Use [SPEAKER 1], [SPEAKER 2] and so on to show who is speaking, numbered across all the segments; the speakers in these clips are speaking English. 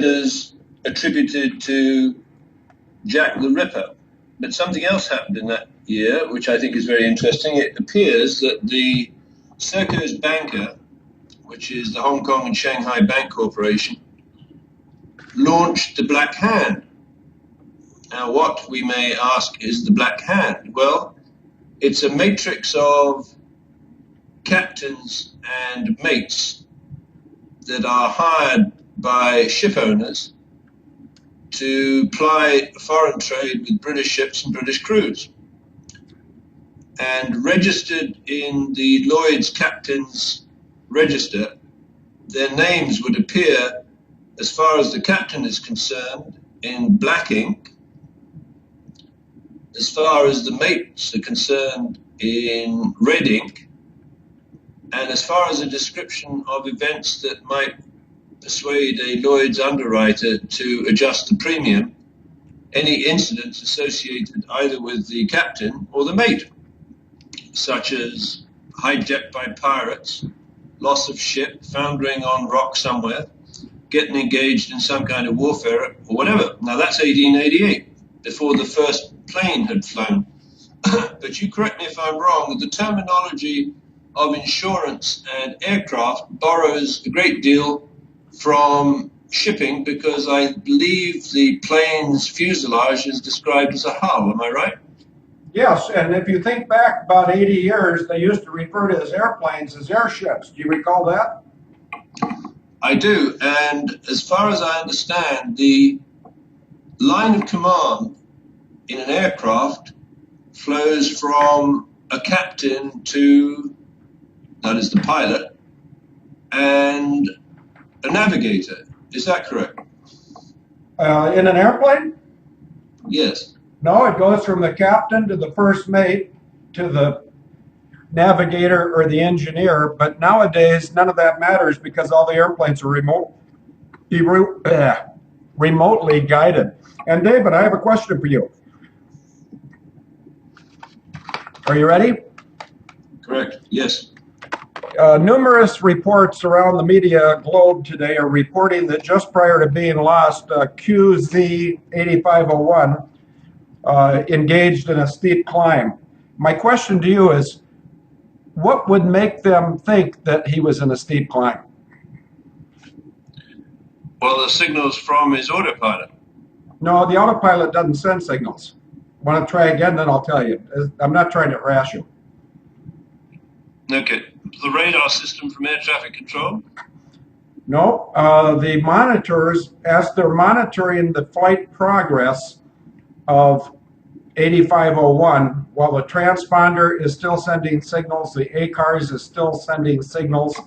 [SPEAKER 1] is attributed to Jack the Ripper. But something else happened in that year, which I think is very interesting. It appears that the Serco's banker, which is the Hong Kong and Shanghai Bank Corporation, launched the Black Hand. Now, what, we may ask, is the Black Hand? Well, it's a matrix of captains and mates that are hired by ship owners to ply foreign trade with British ships and British crews. And registered in the Lloyd's Captain's Register, their names would appear, as far as the captain is concerned, in black ink. As far as the mates are concerned, in red ink. And as far as a description of events that might persuade a Lloyd's underwriter to adjust the premium, any incidents associated either with the captain or the mate, such as hijacked by pirates, loss of ship, foundering on rock somewhere, getting engaged in some kind of warfare or whatever. Now that's 1888, before the first plane had flown. But you correct me if I'm wrong, the terminology of insurance and aircraft borrows a great deal from shipping, because I believe the plane's fuselage is described as a hull. Am I right?
[SPEAKER 2] Yes, and if you think back about 80 years, they used to refer to as airplanes as airships. Do you recall that?
[SPEAKER 1] I do, and as far as I understand, the line of command in an aircraft flows from a captain to, that is the pilot, and a navigator. Is that correct?
[SPEAKER 2] In an airplane?
[SPEAKER 1] Yes.
[SPEAKER 2] No, it goes from the captain to the first mate to the navigator or the engineer, but nowadays none of that matters because all the airplanes are remotely guided. And David, I have a question for you. Are you ready?
[SPEAKER 1] Correct, yes.
[SPEAKER 2] Numerous reports around the media globe today are reporting that just prior to being lost, QZ 8501 engaged in a steep climb. My question to you is, what would make them think that he was in a steep climb?
[SPEAKER 1] Well, the signals from his autopilot.
[SPEAKER 2] No, the autopilot doesn't send signals. Want to try again, then I'll tell you. I'm not trying to harass you.
[SPEAKER 1] Okay. The radar system from air traffic control?
[SPEAKER 2] No, the monitors, as they're monitoring the flight progress of 8501, while the transponder is still sending signals, the ACARS is still sending signals,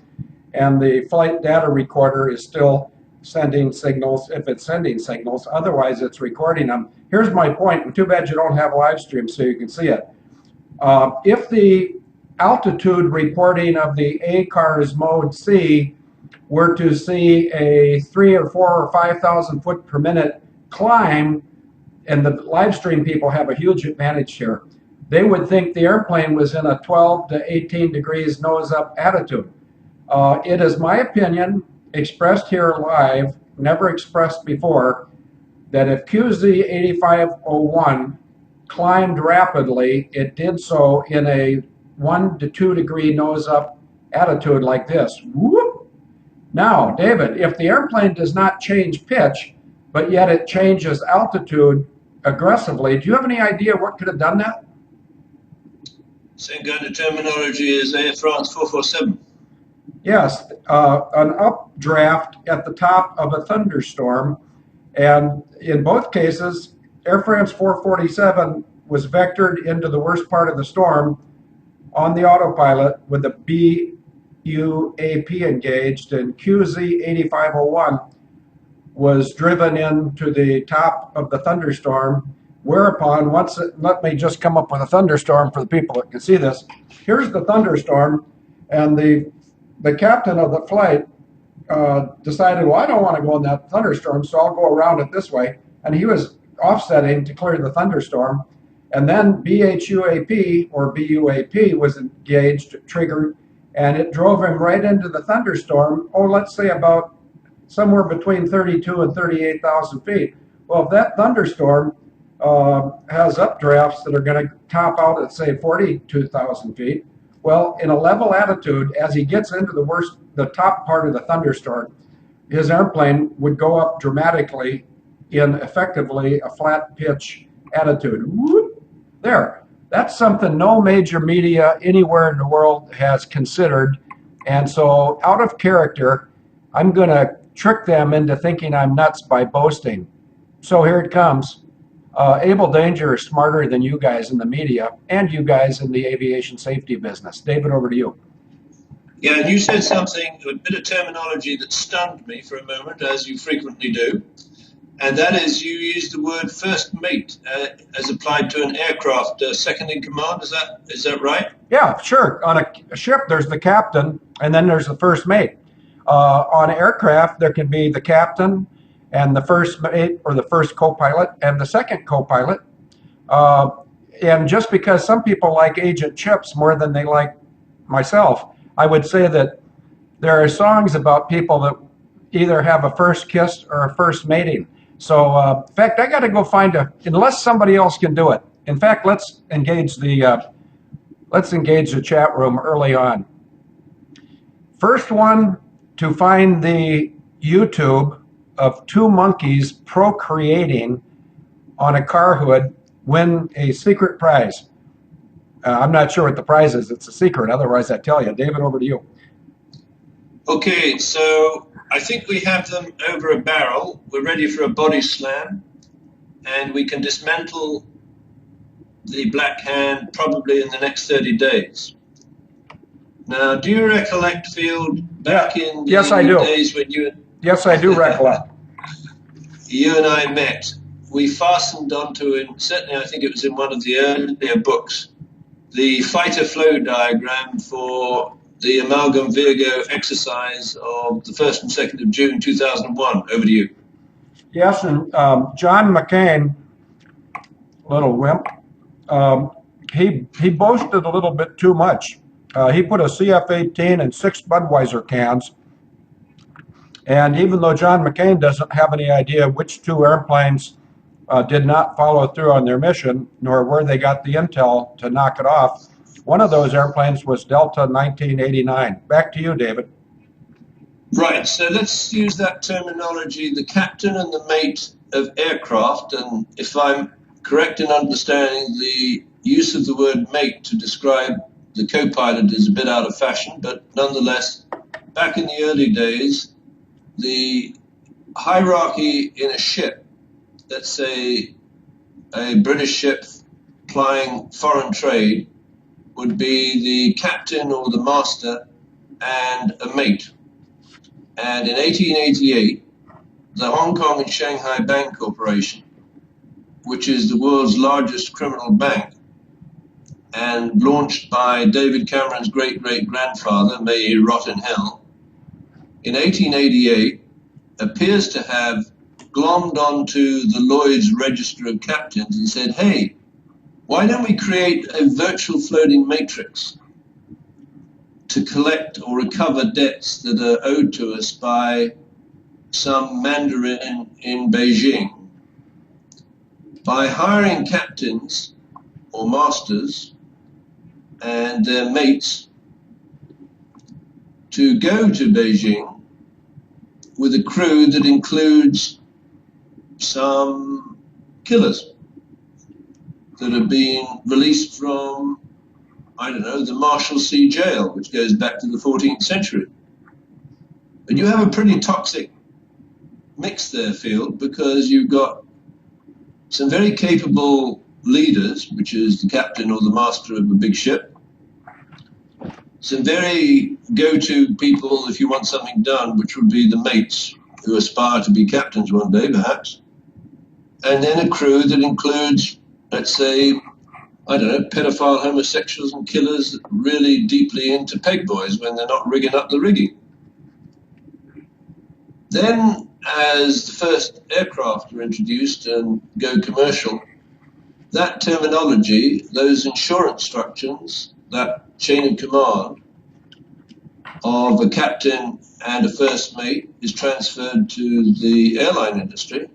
[SPEAKER 2] and the flight data recorder is still sending signals, if it's sending signals. Otherwise, it's recording them. Here's my point, and too bad you don't have a live stream so you can see it. If the altitude reporting of the ACARS mode C were to see a 3,000 or 4,000 or 5,000 foot per minute climb, and the live stream people have a huge advantage here, they would think the airplane was in a 12 to 18 degrees nose up attitude. It is my opinion, expressed here live, never expressed before, that if QZ 8501 climbed rapidly, it did so in a 1 to 2 degree nose up attitude like this. Whoop. Now, David, if the airplane does not change pitch, but yet it changes altitude aggressively, do you have any idea what could have done that?
[SPEAKER 1] Same kind of terminology as Air France 447.
[SPEAKER 2] Yes, an updraft at the top of a thunderstorm, and in both cases, Air France 447 was vectored into the worst part of the storm on the autopilot with the BUAP engaged, and QZ 8501 was driven into the top of the thunderstorm, whereupon, let me just come up with a thunderstorm for the people that can see this. Here's the thunderstorm, and the captain of the flight decided, well, I don't want to go in that thunderstorm, so I'll go around it this way. And he was offsetting to clear the thunderstorm. And then BHUAP or BUAP was engaged, triggered, and it drove him right into the thunderstorm. Oh, let's say about somewhere between 32 and 38,000 feet. Well, if that thunderstorm has updrafts that are going to top out at, say, 42,000 feet, well, in a level attitude, as he gets into the top part of the thunderstorm, his airplane would go up dramatically in effectively a flat pitch attitude. Whoop, there. That's something no major media anywhere in the world has considered. And so, out of character, I'm going to trick them into thinking I'm nuts by boasting. So here it comes. Able Danger is smarter than you guys in the media and you guys in the aviation safety business. David, over to you.
[SPEAKER 1] Yeah, and you said something, a bit of terminology that stunned me for a moment, as you frequently do. And that is, you used the word first mate as applied to an aircraft second in command. Is that right?
[SPEAKER 2] Yeah, sure. On a ship, there's the captain, and then there's the first mate. On aircraft, there can be the captain and the first mate, or the first co-pilot and the second co-pilot. And just because some people like Agent Chips more than they like myself, I would say that there are songs about people that either have a first kiss or a first mating. So, in fact, I got to go find unless somebody else can do it. In fact, let's engage the chat room early on. First one to find the YouTube of two monkeys procreating on a car hood win a secret prize. I'm not sure what the prize is. It's a secret. Otherwise, I'd tell you. David, over to you.
[SPEAKER 1] Okay, so I think we have them over a barrel. We're ready for a body slam, and we can dismantle the Black Hand probably in the next 30 days. Now, do you recollect, Field, back in the
[SPEAKER 2] yes, I do.
[SPEAKER 1] days when you...
[SPEAKER 2] Yes, I do recollect.
[SPEAKER 1] You and I met. We fastened onto, certainly I think it was in one of the earlier books, the fighter flow diagram for the Amalgam Virgo exercise of the 1st and 2nd of June 2001. Over to you.
[SPEAKER 2] Yes, and John McCain, little wimp, he boasted a little bit too much. He put a CF-18 in 6 Budweiser cans, and even though John McCain doesn't have any idea which 2 airplanes did not follow through on their mission, nor where they got the intel to knock it off, one of those airplanes was Delta 1989. Back to you, David.
[SPEAKER 1] Right, so let's use that terminology, the captain and the mate of aircraft, and if I'm correct in understanding, the use of the word mate to describe the co-pilot is a bit out of fashion, but nonetheless, back in the early days, the hierarchy in a ship, let's say a British ship plying foreign trade, would be the captain or the master and a mate. And in 1888, the Hong Kong and Shanghai Bank Corporation, which is the world's largest criminal bank, and launched by David Cameron's great-great-grandfather, may he rot in hell, in 1888 appears to have glommed onto the Lloyd's Register of Captains and said, hey, why don't we create a virtual floating matrix to collect or recover debts that are owed to us by some mandarin in Beijing? By hiring captains or masters and their mates to go to Beijing with a crew that includes some killers that have been released from, I don't know, the Marshalsea jail, which goes back to the 14th century. But you have a pretty toxic mix there, Field, because you've got some very capable leaders, which is the captain or the master of a big ship, some very go-to people if you want something done, which would be the mates who aspire to be captains one day, perhaps, and then a crew that includes, let's say, I don't know, pedophile homosexuals and killers really deeply into peg boys when they're not rigging up the rigging. Then, as the first aircraft were introduced and go commercial, that terminology, those insurance structures, that chain of command, of a captain and a first mate is transferred to the airline industry,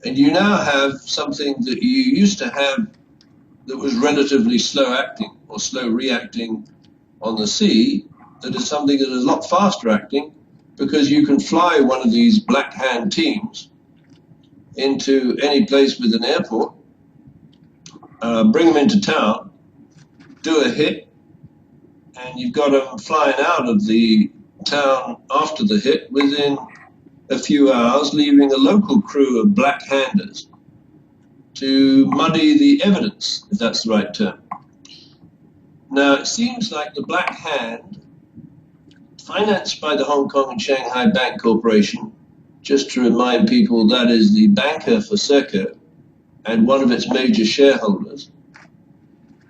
[SPEAKER 1] and you now have something that you used to have that was relatively slow acting or slow reacting on the sea, that is something that is a lot faster acting, because you can fly one of these Black Hand teams into any place with an airport, bring them into town, do a hit, and you've got them flying out of the town after the hit within a few hours, leaving a local crew of Black Handers to muddy the evidence, if that's the right term. Now, it seems like the Black Hand, financed by the Hong Kong and Shanghai Bank Corporation, just to remind people, that is the banker for Serco and one of its major shareholders.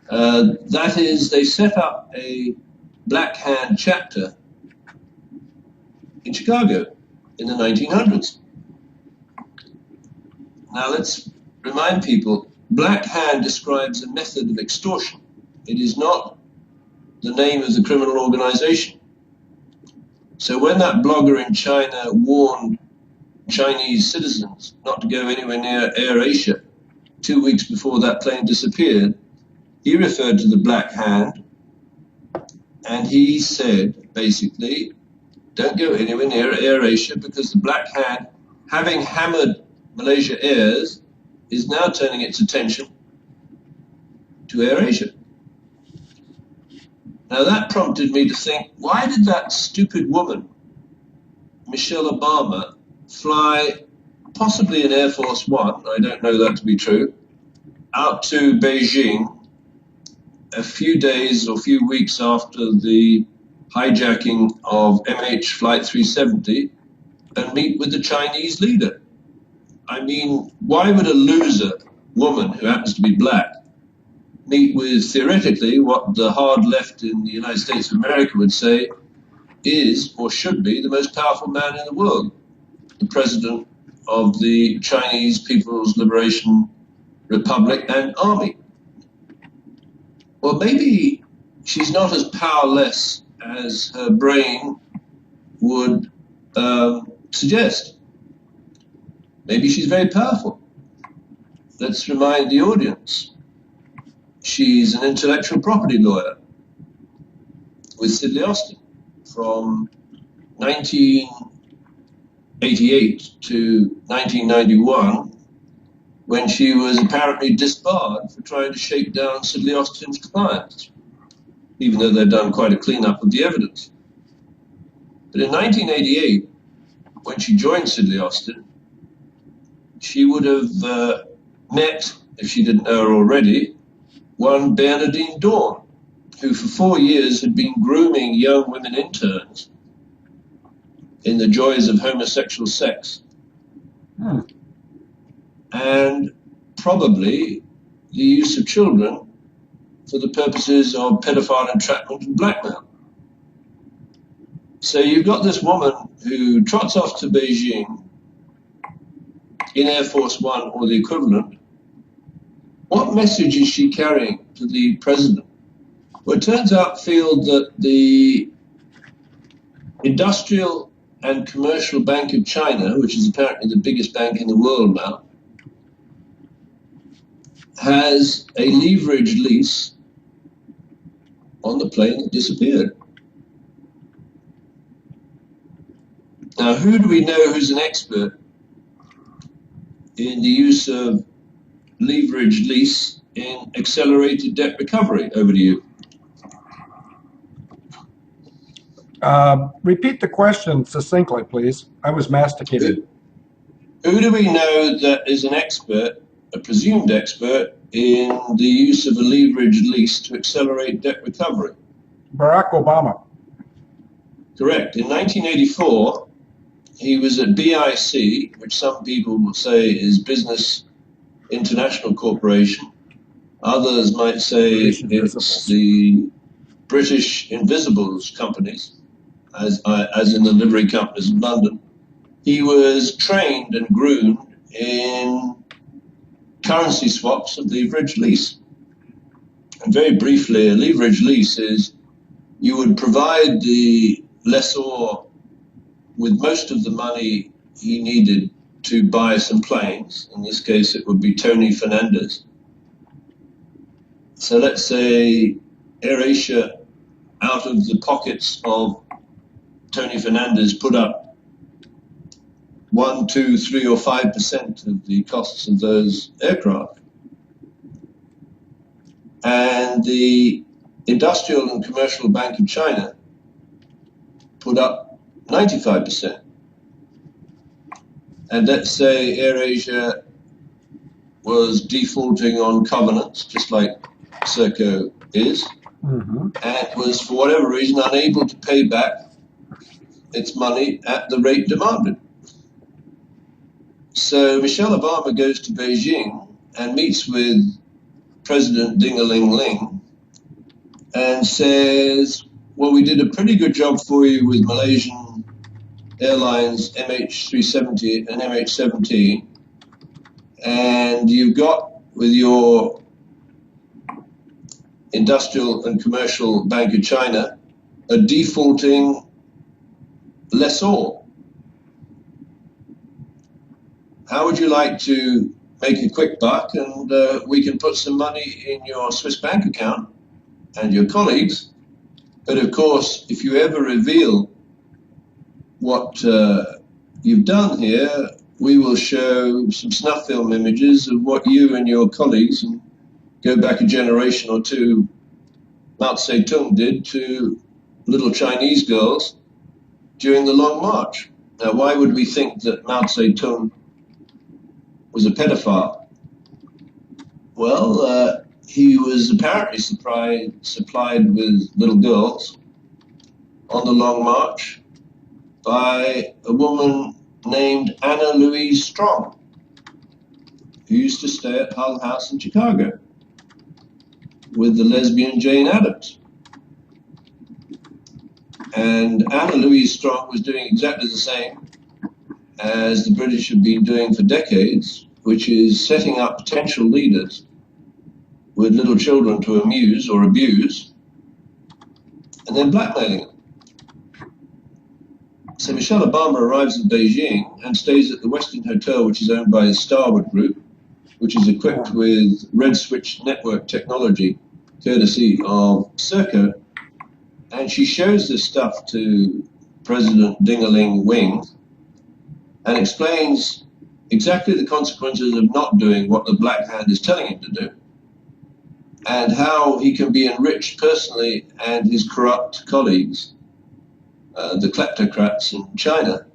[SPEAKER 1] That is, they set up a Black Hand chapter in Chicago in the 1900s. Now let's remind people, Black Hand describes a method of extortion. It is not the name of the criminal organization. So when that blogger in China warned Chinese citizens not to go anywhere near AirAsia 2 weeks before that plane disappeared, he referred to the Black Hand, and he said, basically, don't go anywhere near AirAsia because the Black Hand, having hammered Malaysia Airs, is now turning its attention to AirAsia. Now that prompted me to think, why did that stupid woman, Michelle Obama, fly possibly in Air Force One, I don't know that to be true, out to Beijing a few days or few weeks after the hijacking of MH Flight 370 and meet with the Chinese leader? I mean, why would a loser woman who happens to be black meet with, theoretically, what the hard left in the United States of America would say is, or should be, the most powerful man in the world, the president of the Chinese People's Liberation Republic and army? Well, maybe she's not as powerless as her brain would suggest. Maybe she's very powerful. Let's remind the audience. She's an intellectual property lawyer with Sidley Austin from 1988 to 1991, when she was apparently disbarred for trying to shake down Sidley Austin's clients, even though they'd done quite a cleanup of the evidence. But in 1988, when she joined Sidley Austin, she would have met, if she didn't know her already, one Bernardine Dawn, who for 4 years had been grooming young women interns in the joys of homosexual sex. And probably the use of children for the purposes of pedophile entrapment and blackmail. So you've got this woman who trots off to Beijing in Air Force One or the equivalent. What message is she carrying to the president? Well, it turns out, Field, that the Industrial and Commercial Bank of China, which is apparently the biggest bank in the world now, has a leveraged lease on the plane that disappeared. Now, who do we know who's an expert in the use of leveraged lease in accelerated debt recovery? Over to you.
[SPEAKER 2] Repeat the question succinctly, please. I was masticating.
[SPEAKER 1] Who do we know that is an expert, a presumed expert, in the use of a leveraged lease to accelerate debt recovery?
[SPEAKER 2] Barack Obama.
[SPEAKER 1] Correct. In 1984, he was at BIC, which some people will say is Business International Corporation. Others might say it's the British Invisibles companies, as in the livery companies in London. He was trained and groomed in currency swaps and leveraged lease. And very briefly, a leveraged lease is you would provide the lessor with most of the money he needed to buy some planes. In this case, it would be Tony Fernandez. So let's say AirAsia, out of the pockets of Tony Fernandez, put up 1, 2, 3, or 5% of the costs of those aircraft. And the Industrial and Commercial Bank of China put up 95%. And let's say AirAsia was defaulting on covenants, just like Serco is, and was, for whatever reason, unable to pay back its money at the rate demanded. So Michelle Obama goes to Beijing and meets with President Ding-a-ling-ling and says, well, we did a pretty good job for you with Malaysian Airlines MH370 and MH17, and you got with your Industrial and Commercial Bank of China a defaulting lessor. How would you like to make a quick buck, and we can put some money in your Swiss bank account and your colleagues? But of course, if you ever reveal what you've done here, we will show some snuff film images of what you and your colleagues, and go back a generation or two, Mao Zedong did to little Chinese girls during the Long March. Now, why would we think that Mao Zedong was a pedophile? Well, he was apparently supplied with little girls on the Long March by a woman named Anna Louise Strong, who used to stay at Hull House in Chicago with the lesbian Jane Addams. And Anna Louise Strong was doing exactly the same as the British have been doing for decades, which is setting up potential leaders with little children to amuse or abuse, and then blackmailing them. So Michelle Obama arrives in Beijing and stays at the Westin Hotel, which is owned by the Starwood Group, which is equipped with Red Switch network technology, courtesy of Serco. And she shows this stuff to President Ding-a-ling-ling and explains exactly the consequences of not doing what the Black Hand is telling him to do, and how he can be enriched personally and his corrupt colleagues, the kleptocrats in China,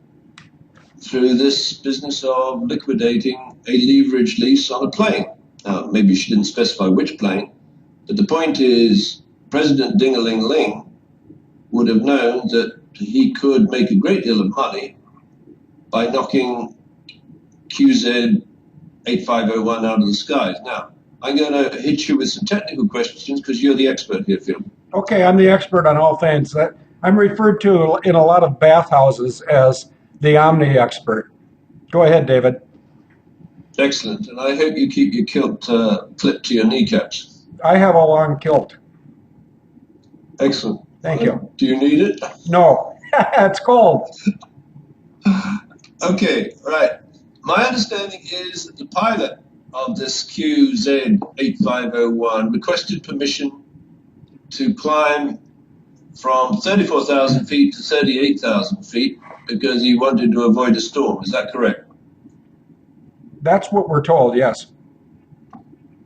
[SPEAKER 1] through this business of liquidating a leveraged lease on a plane. Now, maybe she didn't specify which plane, but the point is President Ding-a-ling-ling would have known that he could make a great deal of money by knocking QZ 8501 out of the skies. Now, I'm going to hit you with some technical questions because you're the expert here, Phil.
[SPEAKER 2] Okay, I'm the expert on all things. I'm referred to in a lot of bathhouses as the Omni expert. Go ahead, David.
[SPEAKER 1] Excellent, and I hope you keep your kilt clipped to your kneecaps.
[SPEAKER 2] I have a long kilt.
[SPEAKER 1] Excellent.
[SPEAKER 2] Thank you.
[SPEAKER 1] Do you need it?
[SPEAKER 2] No, it's cold.
[SPEAKER 1] Okay, right. My understanding is that the pilot of this QZ8501 requested permission to climb from 34,000 feet to 38,000 feet because he wanted to avoid a storm. Is that correct?
[SPEAKER 2] That's what we're told, yes.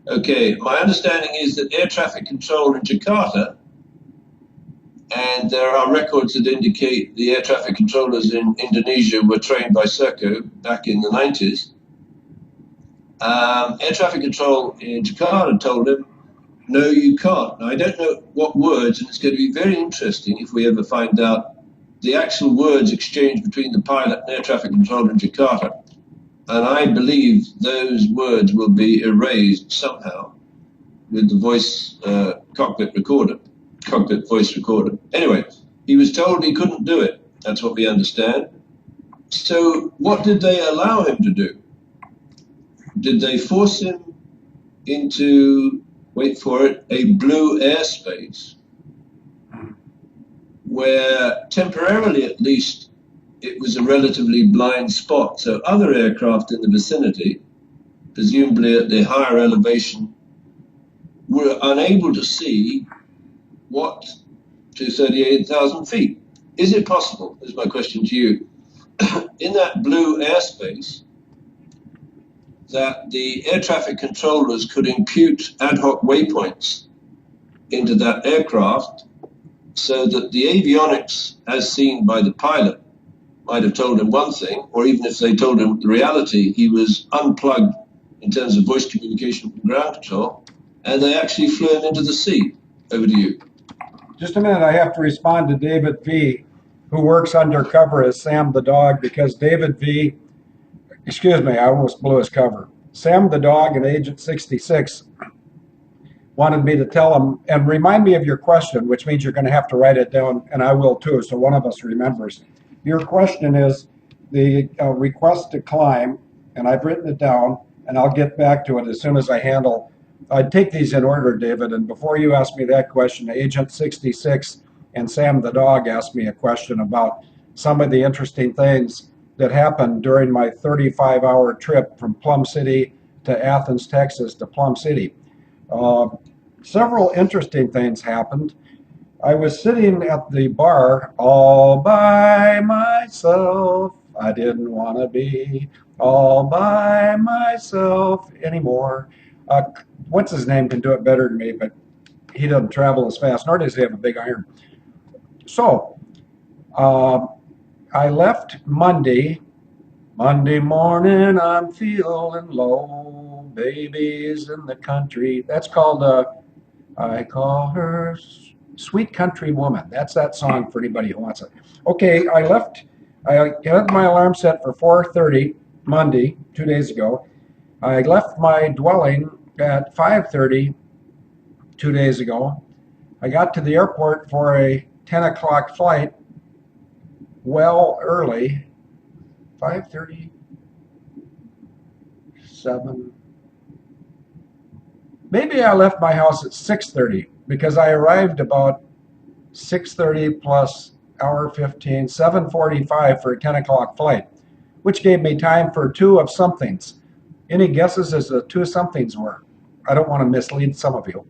[SPEAKER 1] Okay, my understanding is that air traffic control in Jakarta, and there are records that indicate the air traffic controllers in Indonesia were trained by Serco back in the 90s. Air traffic control in Jakarta told him, no, you can't. Now, I don't know what words, and it's going to be very interesting if we ever find out the actual words exchanged between the pilot and air traffic controller in Jakarta. And I believe those words will be erased somehow with the voice cockpit voice recorder. Anyway, he was told he couldn't do it. That's what we understand. So what did they allow him to do? Did they force him into, wait for it, a blue airspace where temporarily at least it was a relatively blind spot. So other aircraft in the vicinity, presumably at the higher elevation, were unable to see what to 38,000 feet. Is it possible, is my question to you, in that blue airspace, that the air traffic controllers could impute ad hoc waypoints into that aircraft so that the avionics, as seen by the pilot, might have told him one thing, or even if they told him the reality, he was unplugged in terms of voice communication from ground control, and they actually flew him into the sea. Over to you.
[SPEAKER 2] Just a minute, I have to respond to David V., who works undercover as Sam the dog, because David V., excuse me, I almost blew his cover. Sam the dog and Agent 66 wanted me to tell him, and remind me of your question, which means you're going to have to write it down, and I will too, so one of us remembers. Your question is the request to climb, and I've written it down, and I'll get back to it as soon as I handle. I'd take these in order, David, and before you ask me that question, Agent 66 and Sam the dog asked me a question about some of the interesting things that happened during my 35-hour trip from Plum City to Athens, Texas to Plum City. Several interesting things happened. I was sitting at the bar all by myself. I didn't want to be all by myself anymore. What's his name can do it better than me, but he doesn't travel as fast, nor does he have a big iron. So I left Monday morning, I'm feeling low. Baby's in the country. That's called I call her Sweet Country Woman. That's that song for anybody who wants it. Okay, I had my alarm set for 4:30 Monday, 2 days ago. I left my dwelling at 5:30 2 days ago. I got to the airport for a 10 o'clock flight, well early, 5:30, 7. Maybe I left my house at 6:30 because I arrived about 6:30 plus hour 15, 7:45 for a 10 o'clock flight, which gave me time for two of somethings. Any guesses as the two somethings were? I don't want to mislead some of you.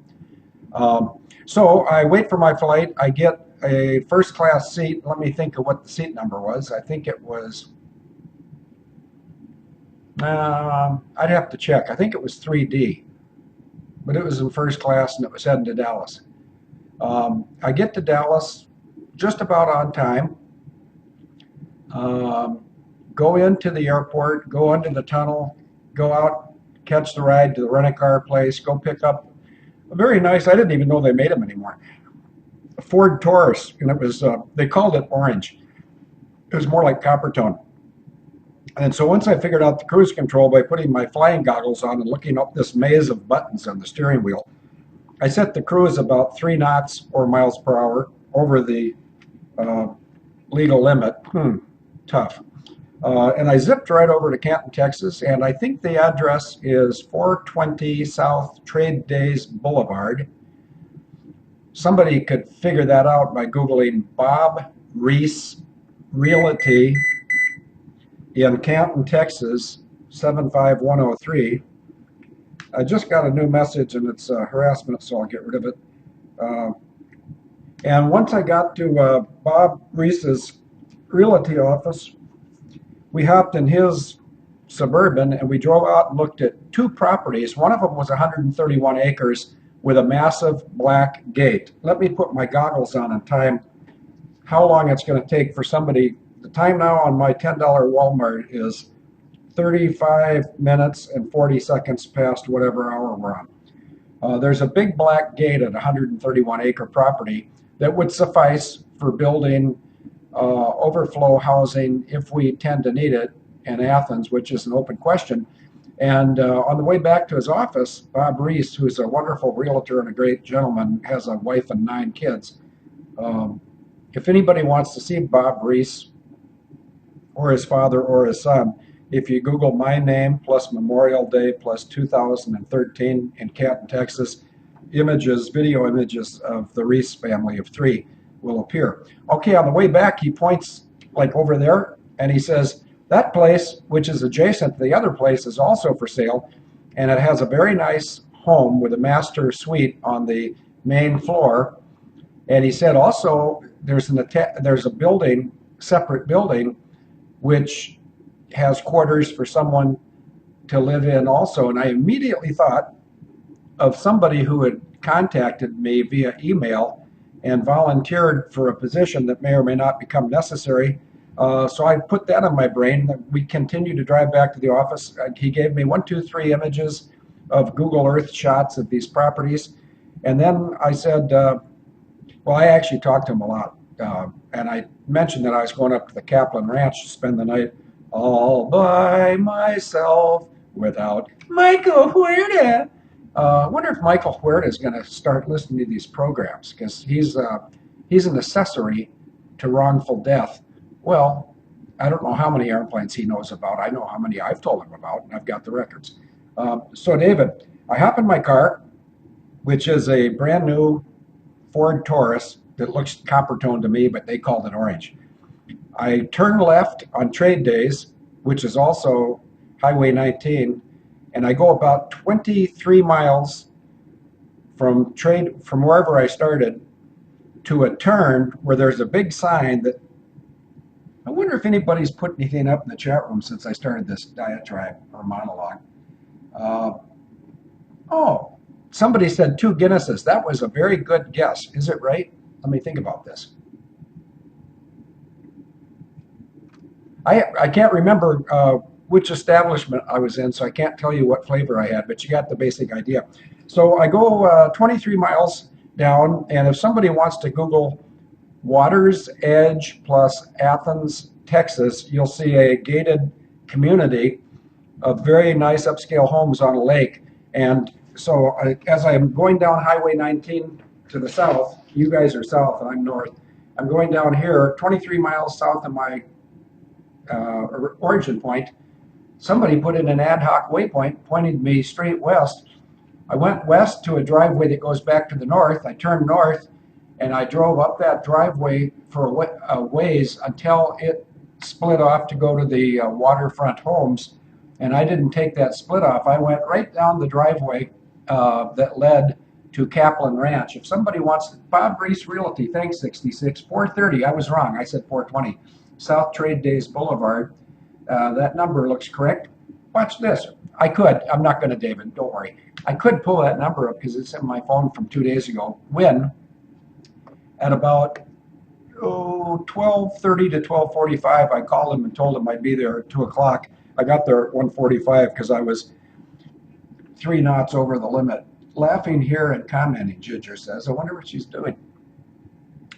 [SPEAKER 2] So I wait for my flight. I get a first class seat. Let me think of what the seat number was. I think it was, I'd have to check. I think it was 3D, but it was in first class and it was heading to Dallas. I get to Dallas just about on time. Go into the airport, go under the tunnel, go out, catch the ride to the rent-a-car place, go pick up a very nice, I didn't even know they made them anymore, a Ford Taurus, and it was, they called it orange. It was more like copper tone. And so once I figured out the cruise control by putting my flying goggles on and looking up this maze of buttons on the steering wheel, I set the cruise about 3 knots or miles per hour over the legal limit. Tough. And I zipped right over to Canton, Texas, and I think the address is 420 South Trade Days Boulevard. Somebody could figure that out by Googling Bob Reese Realty in Canton, Texas, 75103. I just got a new message and it's harassment, so I'll get rid of it. And once I got to Bob Reese's realty office, we hopped in his Suburban and we drove out and looked at 2 properties. One of them was 131 acres with a massive black gate. Let me put my goggles on and time how long it's going to take for somebody. The time now on my $10 Walmart is 35 minutes and 40 seconds past whatever hour we're on. There's a big black gate at 131 acre property that would suffice for building overflow housing if we tend to need it in Athens, which is an open question. And on the way back to his office, Bob Reese, who's a wonderful realtor and a great gentleman, has a wife and 9 kids. If anybody wants to see Bob Reese or his father or his son, if you Google my name plus Memorial Day plus 2013 in Canton, Texas, images, video images of the Reese family of 3, will appear. Okay, on the way back, he points like over there, and he says, that place, which is adjacent to the other place, is also for sale, and it has a very nice home with a master suite on the main floor. And he said also there's a building, separate building, which has quarters for someone to live in also. And I immediately thought of somebody who had contacted me via email and volunteered for a position that may or may not become necessary. So I put that on my brain. We continued to drive back to the office. He gave me 1, 2, 3 images of Google Earth shots of these properties. And then I said, well, I actually talked to him a lot. And I mentioned that I was going up to the Kaplan Ranch to spend the night all by myself without Michael Huerta. I wonder if Michael Huerta is going to start listening to these programs, because he's an accessory to wrongful death. Well, I don't know how many airplanes he knows about. I know how many I've told him about, and I've got the records. So, David, I hop in my car, which is a brand new Ford Taurus that looks copper tone to me, but they called it orange. I turn left on trade days, which is also Highway 19, and I go about 23 miles from wherever I started to a turn where there's a big sign that, I wonder if anybody's put anything up in the chat room since I started this diatribe or monologue. Oh, somebody said 2 Guinnesses. That was a very good guess. Is it right? Let me think about this. I can't remember which establishment I was in, so I can't tell you what flavor I had, but you got the basic idea. So I go 23 miles down, and if somebody wants to Google Water's Edge plus Athens, Texas, you'll see a gated community of very nice upscale homes on a lake. And so as I'm going down Highway 19 to the south, you guys are south and I'm north, I'm going down here 23 miles south of my origin point. Somebody put in an ad hoc waypoint, pointed me straight west. I went west to a driveway that goes back to the north. I turned north, and I drove up that driveway for a ways until it split off to go to the waterfront homes. And I didn't take that split off. I went right down the driveway that led to Kaplan Ranch. If somebody wants, Bob Reese Realty, thanks, 66, 430. I was wrong. I said 420. South Trade Days Boulevard. That number looks correct. Watch this. I'm not going to, David, don't worry. I could pull that number up because it's in my phone from 2 days ago. When at about 12:30 to 12:45, I called him and told him I'd be there at 2 o'clock. I got there at 1:45 because I was 3 knots over the limit. Laughing here and commenting, Ginger says. I wonder what she's doing.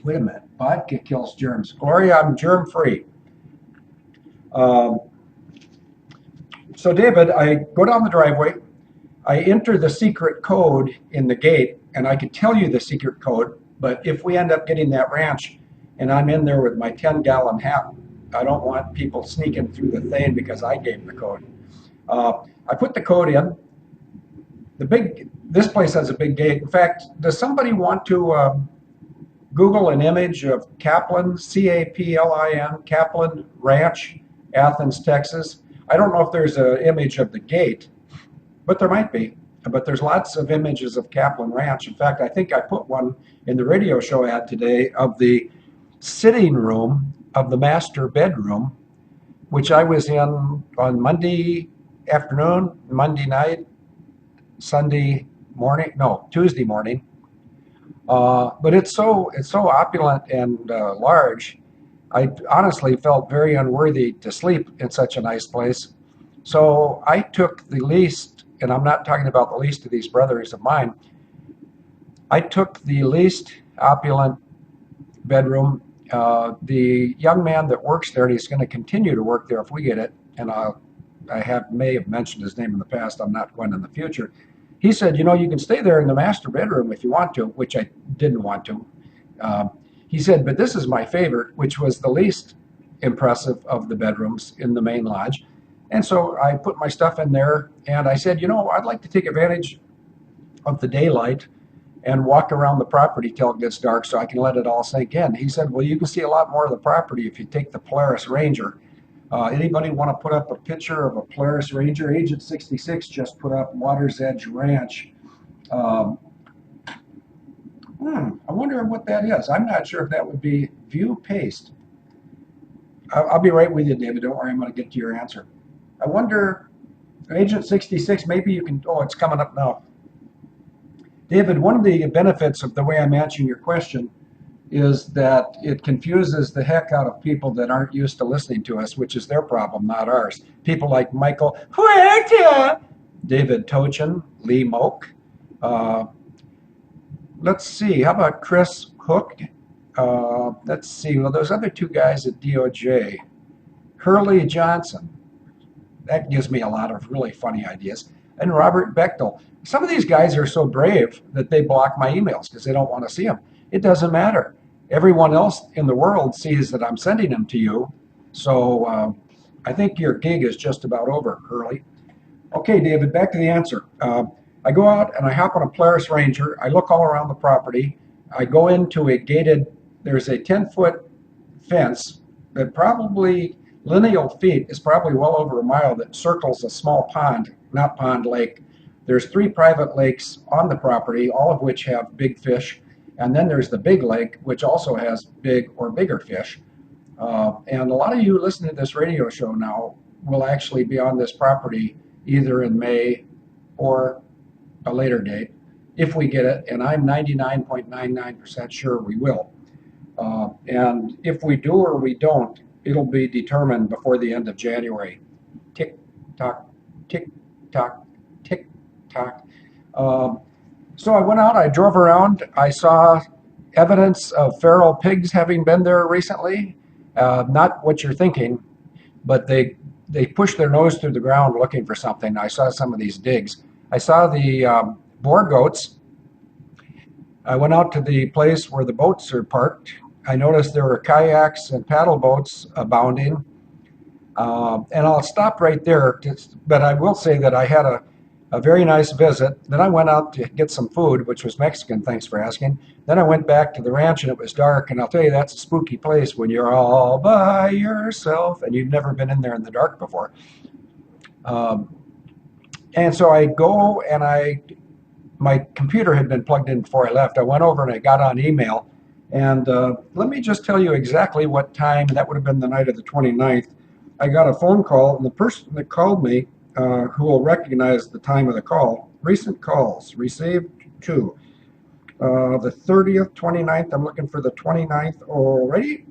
[SPEAKER 2] Wait a minute. Vodka kills germs. Gloria, I'm germ free. So David, I go down the driveway. I enter the secret code in the gate, and I could tell you the secret code, but if we end up getting that ranch and I'm in there with my 10-gallon hat, I don't want people sneaking through the thing because I gave the code. I put the code in. This place has a big gate. In fact, does somebody want to Google an image of Kaplan, C-A-P-L-I-N, Kaplan Ranch, Athens, Texas? I don't know if there's an image of the gate, but there might be. But there's lots of images of Kaplan Ranch. In fact, I think I put one in the radio show ad today of the sitting room of the master bedroom, which I was in on Monday afternoon, Monday night, Tuesday morning. But it's so opulent and large. I honestly felt very unworthy to sleep in such a nice place. So I took the least, and I'm not talking about the least of these brothers of mine, I took the least opulent bedroom. The young man that works there, and he's going to continue to work there if we get it, and may have mentioned his name in the past, I'm not going in the future. He said, you can stay there in the master bedroom if you want to, which I didn't want to. He said, but this is my favorite, which was the least impressive of the bedrooms in the main lodge. And so I put my stuff in there, and I said, I'd like to take advantage of the daylight and walk around the property till it gets dark so I can let it all sink in. He said, well, you can see a lot more of the property if you take the Polaris Ranger. Anybody want to put up a picture of a Polaris Ranger? Agent 66 just put up Water's Edge Ranch. I wonder what that is. I'm not sure if that would be view paste. I'll be right with you, David. Don't worry, I'm going to get to your answer. I wonder, Agent 66, maybe you can, oh, it's coming up now. David, one of the benefits of the way I'm answering your question is that it confuses the heck out of people that aren't used to listening to us, which is their problem, not ours. People like Michael Huerta, David Tochin, Lee Moak. Let's see, how about Chris Hook? Let's see, well, those other two guys at DOJ. Hurley Johnson. That gives me a lot of really funny ideas. And Robert Bechtel. Some of these guys are so brave that they block my emails because they don't want to see them. It doesn't matter. Everyone else in the world sees that I'm sending them to you. So I think your gig is just about over, Hurley. Okay, David, back to the answer. I go out and I hop on a Polaris Ranger. I look all around the property. I go into a gated, there's a 10-foot fence that probably, lineal feet, is probably well over a mile, that circles a small pond, not pond, lake. There's 3 private lakes on the property, all of which have big fish. And then there's the big lake, which also has big or bigger fish. And a lot of you listening to this radio show now will actually be on this property either in May or a later date, if we get it, and I'm 99.99% sure we will. And if we do or we don't, it'll be determined before the end of January. Tick tock, tick tock, tick tock. So I went out, I drove around, I saw evidence of feral pigs having been there recently. Not what you're thinking, but they push their nose through the ground looking for something. I saw some of these digs. I saw the boar goats. I went out to the place where the boats are parked. I noticed there were kayaks and paddle boats abounding. And I'll stop right there, but I will say that I had a very nice visit. Then I went out to get some food, which was Mexican, thanks for asking. Then I went back to the ranch and it was dark, and I'll tell you, that's a spooky place when you're all by yourself and you've never been in there in the dark before. And so I go and my computer had been plugged in before I left. I went over and I got on email. And let me just tell you exactly what time, that would have been the night of the 29th. I got a phone call, and the person that called me, who will recognize the time of the call, recent calls, received 2. The 30th, 29th, I'm looking for the 29th already.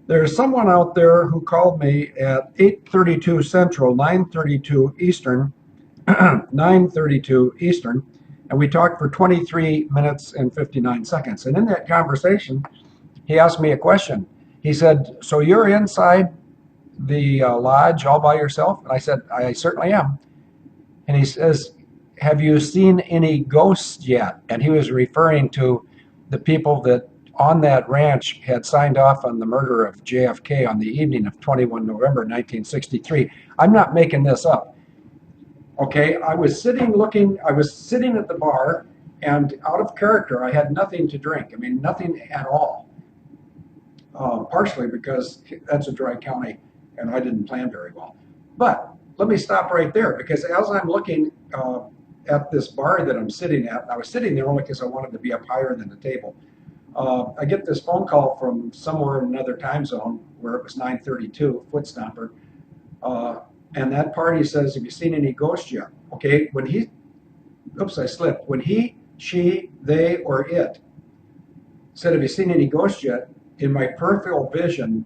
[SPEAKER 2] There's someone out there who called me at 8:32 Central, 9:32 Eastern, 9:32 Eastern, and we talked for 23 minutes and 59 seconds. And in that conversation, he asked me a question. He said, so you're inside the lodge all by yourself? And I said, I certainly am. And he says, have you seen any ghosts yet? And he was referring to the people that on that ranch had signed off on the murder of JFK on the evening of 21 November 1963. I'm not making this up. Okay, I was sitting at the bar, and out of character, I had nothing to drink. I mean, nothing at all. Partially because that's a dry county, and I didn't plan very well. But let me stop right there, because as I'm looking at this bar that I'm sitting at, and I was sitting there only because I wanted to be up higher than the table, I get this phone call from somewhere in another time zone where it was 9:32, foot stomper. And that party says, have you seen any ghosts yet? Okay, I slipped. When he, she, they, or it said, have you seen any ghosts yet? In my peripheral vision,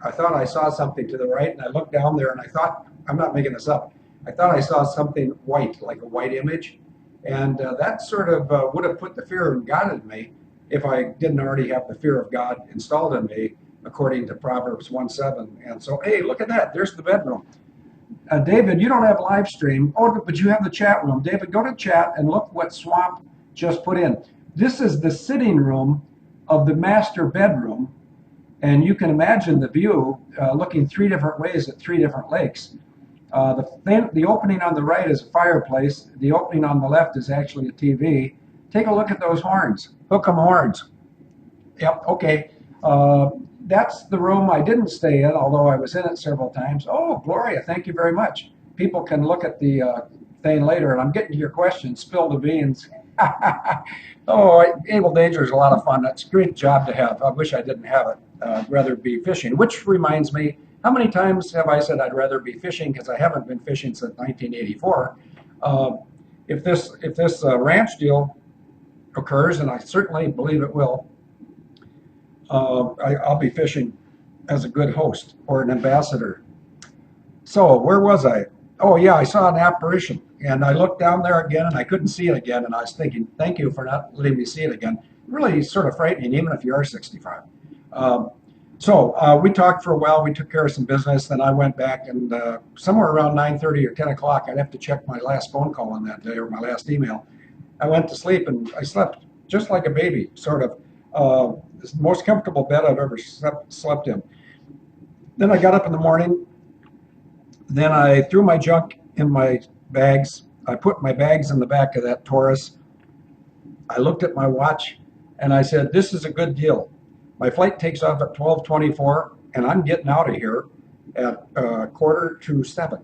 [SPEAKER 2] I thought I saw something to the right, and I looked down there and I thought, I'm not making this up, I thought I saw something white, like a white image. And that sort of would have put the fear of God in me if I didn't already have the fear of God installed in me, according to Proverbs 1:7. And so, hey, look at that, there's the bedroom. David, you don't have live stream. Oh, but you have the chat room. David, go to chat and look what Swamp just put in. This is the sitting room of the master bedroom. And you can imagine the view looking 3 different ways at 3 different lakes. The opening on the right is a fireplace. The opening on the left is actually a TV. Take a look at those horns. Hook 'em horns. Yep, okay. That's the room I didn't stay in, although I was in it several times. Oh, Gloria, thank you very much. People can look at the thing later, and I'm getting to your question. Spill the beans. Oh, Able Danger is a lot of fun. That's a great job to have. I wish I didn't have it. I'd rather be fishing, which reminds me, how many times have I said I'd rather be fishing because I haven't been fishing since 1984? If this ranch deal occurs, and I certainly believe it will, I'll be fishing as a good host or an ambassador. So where was I? Oh yeah, I saw an apparition, and I looked down there again, and I couldn't see it again. And I was thinking, thank you for not letting me see it again. Really sort of frightening, even if you are 65. We talked for a while. We took care of some business. Then I went back, and somewhere around 9:30 or 10 o'clock, I'd have to check my last phone call on that day or my last email. I went to sleep, and I slept just like a baby, sort of. It's the most comfortable bed I've ever slept in. Then I got up in the morning. Then I threw my junk in my bags. I put my bags in the back of that Taurus. I looked at my watch, and I said, "This is a good deal. My flight takes off at 12:24, and I'm getting out of here at 6:45."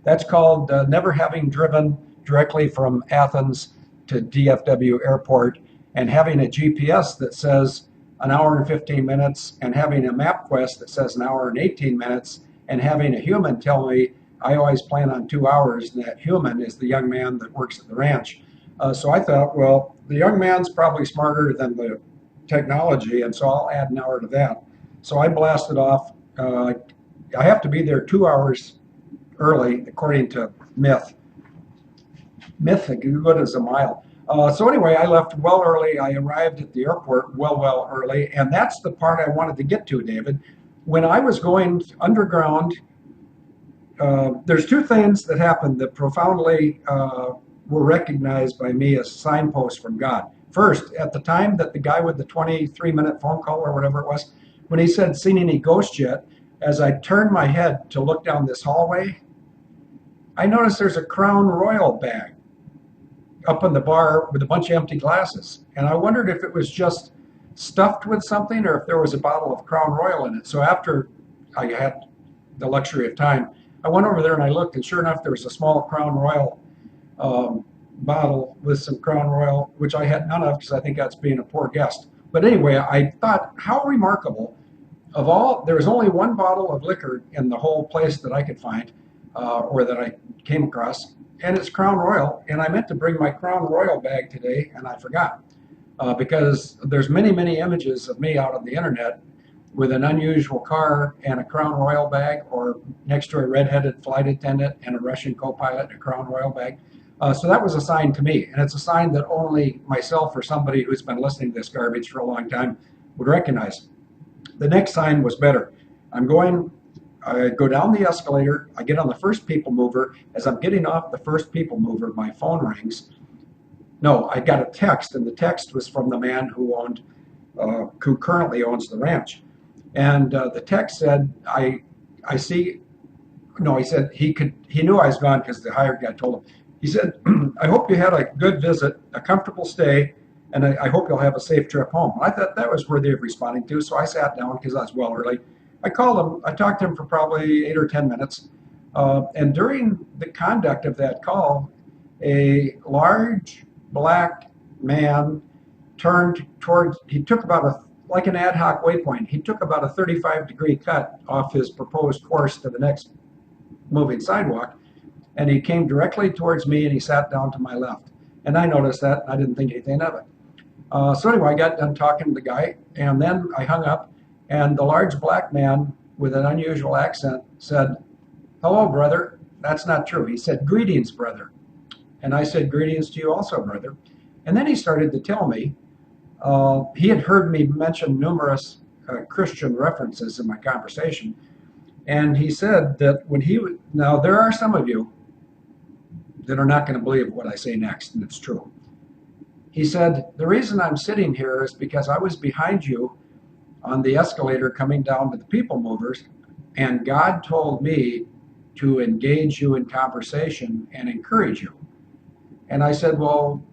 [SPEAKER 2] That's called never having driven directly from Athens to DFW Airport and having a GPS that says an hour and 15 minutes and having a MapQuest that says an hour and 18 minutes and having a human tell me I always plan on 2 hours, and that human is the young man that works at the ranch. So I thought, well, the young man's probably smarter than the technology, and so I'll add an hour to that. So I blasted off. I have to be there 2 hours early, according to Myth. Myth, as good as a mile. So anyway, I left well early. I arrived at the airport well early, and that's the part I wanted to get to, David. When I was going underground, there's two things that happened that profoundly were recognized by me as signposts from God. First, at the time that the guy with the 23-minute phone call or whatever it was, when he said, "Seen any ghosts yet?" as I turned my head to look down this hallway, I noticed there's a Crown Royal bag up in the bar with a bunch of empty glasses. And I wondered if it was just stuffed with something or if there was a bottle of Crown Royal in it. So after I had the luxury of time, I went over there and I looked, and sure enough, there was a small Crown Royal bottle with some Crown Royal, which I had none of because I think that's being a poor guest. But anyway, I thought, how remarkable. Of all, there was only one bottle of liquor in the whole place that I could find or that I came across, and it's Crown Royal. And I meant to bring my Crown Royal bag today, and I forgot because there's many images of me out on the internet with an unusual car and a Crown Royal bag, or next to a redheaded flight attendant and a Russian co-pilot in a Crown Royal bag. So that was a sign to me, and it's a sign that only myself or somebody who's been listening to this garbage for a long time would recognize. The next sign was better. I go down the escalator, I get on the first people mover. As I'm getting off the first people mover, my phone rings. No, I got a text, and the text was from the man who currently owns the ranch. And the text said, I see, no, he said he knew I was gone because the hired guy told him. He said, "I hope you had a good visit, a comfortable stay, and I hope you'll have a safe trip home." I thought that was worthy of responding to, so I sat down because I was well early. I called him. I talked to him for probably 8 or 10 minutes. And during the conduct of that call, a large black man he took about like an ad hoc waypoint. He took about a 35-degree cut off his proposed course to the next moving sidewalk, and he came directly towards me, and he sat down to my left. And I noticed that, and I didn't think anything of it. So anyway, I got done talking to the guy, and then I hung up, and the large black man with an unusual accent said, "Hello, brother." That's not true. He said, "Greetings, brother." And I said, "Greetings to you also, brother." And then he started to tell me, he had heard me mention numerous Christian references in my conversation. And he said that now there are some of you that are not going to believe what I say next, and it's true. He said, "The reason I'm sitting here is because I was behind you on the escalator coming down to the people movers, and God told me to engage you in conversation and encourage you." And I said, "Well,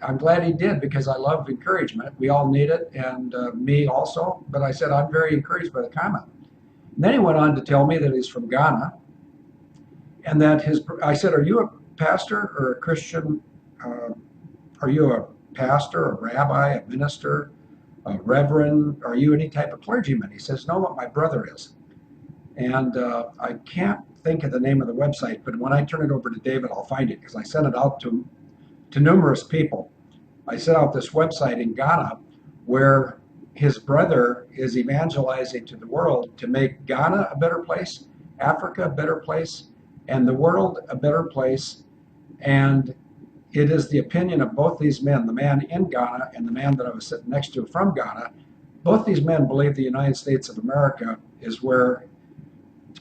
[SPEAKER 2] I'm glad he did because I love encouragement. We all need it, and me also. But I said, I'm very encouraged by the comment. And then he went on to tell me that he's from Ghana and that I said, are you a pastor or a Christian? Uh, are you a pastor, a rabbi, a minister, a reverend? Are you any type of clergyman? He says, no, but my brother is. And I can't think of the name of the website, but when I turn it over to David, I'll find it because I sent it out to numerous people. I set out this website in Ghana where his brother is evangelizing to the world to make Ghana a better place, Africa a better place, and the world a better place. And it is the opinion of both these men, the man in Ghana and the man that I was sitting next to from Ghana. Both these men believe the United States of America is where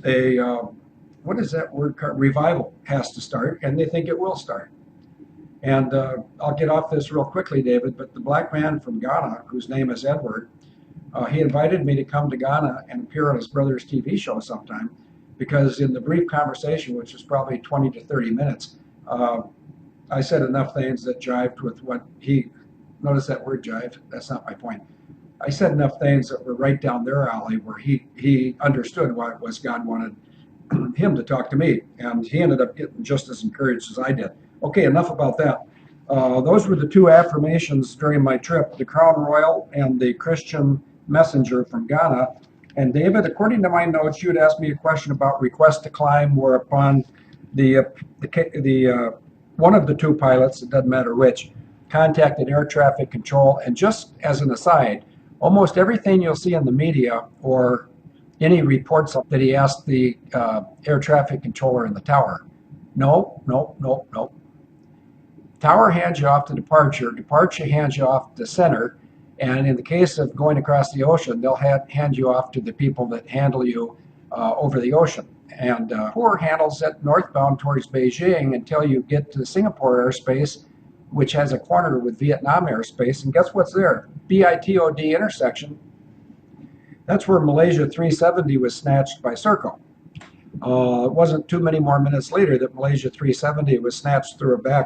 [SPEAKER 2] a, what is that word, revival has to start, and they think it will start. And I'll get off this real quickly, David, but the black man from Ghana, whose name is Edward, he invited me to come to Ghana and appear on his brother's TV show sometime, because in the brief conversation, which was probably 20 to 30 minutes, I said enough things that jived with what he, notice that word jive, that's not my point. I said enough things that were right down their alley where he understood why it was God wanted him to talk to me, and he ended up getting just as encouraged as I did. Okay, enough about that. Those were the two affirmations during my trip, the Crown Royal and the Christian Messenger from Ghana. And David, according to my notes, you had asked me a question about request to climb, whereupon the one of the two pilots, it doesn't matter which, contacted air traffic control. And just as an aside, almost everything you'll see in the media or any reports that he asked the air traffic controller in the tower. No. Tower hands you off to departure. Departure hands you off to center. And in the case of going across the ocean, they'll hand you off to the people that handle you over the ocean. And Singapore handles it northbound towards Beijing until you get to the Singapore airspace, which has a corner with Vietnam airspace. And guess what's there? BITOD intersection. That's where Malaysia 370 was snatched by Serco. It wasn't too many more minutes later that Malaysia 370 was snatched through a back